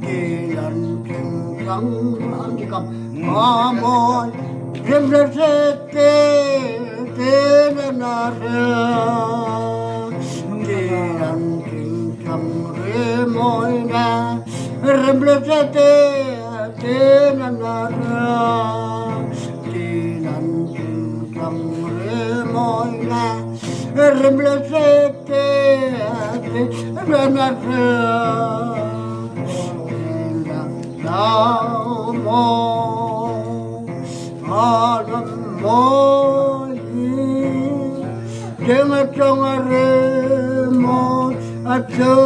kilan kilang angkam amoy remlesete tenanare kilan kilang remoyna remlesete tenanare kilan kilang remoyna remlesete tenanare Namo Anamoyi Kema Chongare Mo Acho